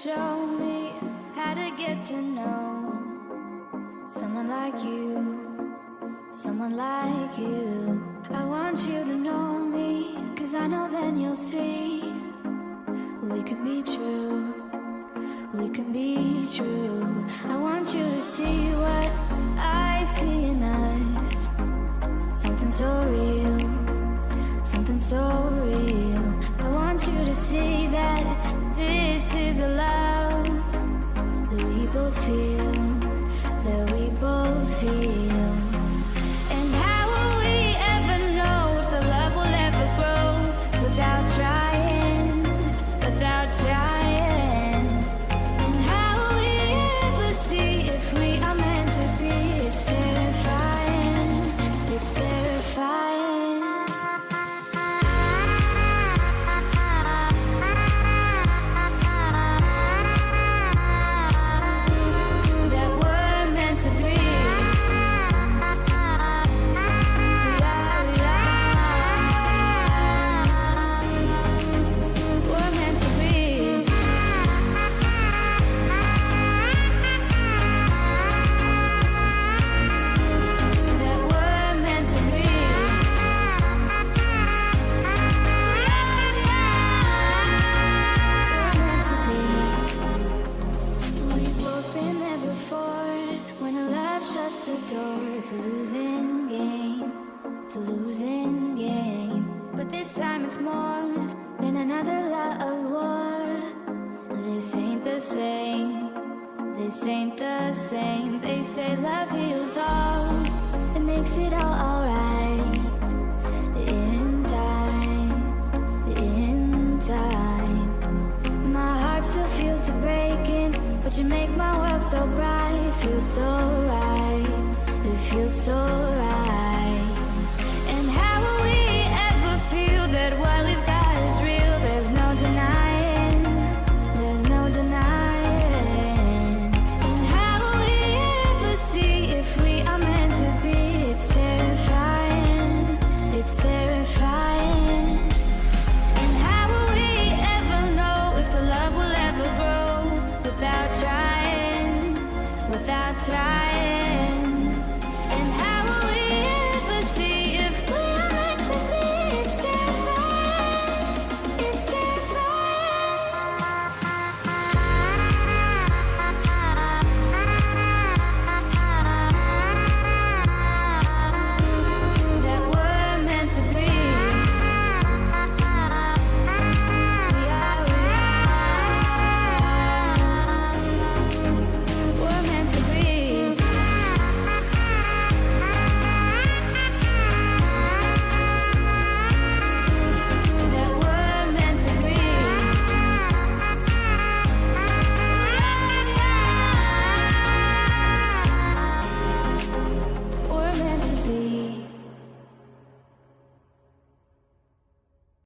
show me how to get to know someone like you, someone like you. I want you to know me, 'cause I know then you'll see we could be true, we can be true. I want you to see what I see in us, something so real, something so real. I want you to see that this is a love that we both feel, that we both feel. And how will we ever know if the love will ever grow without trying, without trying? And how will we ever see if we are meant to be? It's terrifying, it's terrifying. It's a losing game, it's a losing game. But this time it's more than another love war. This ain't the same, this ain't the same. They say love heals all, it makes it all alright. In time, in time. My heart still feels the breaking, but you make my world so bright. Feels so right, it feels so right. And how will we ever feel that what we've got is real? There's no denying, there's no denying. And how will we ever see if we are meant to be? It's terrifying, it's terrifying. And how will we ever know if the love will ever grow without trying, without trying?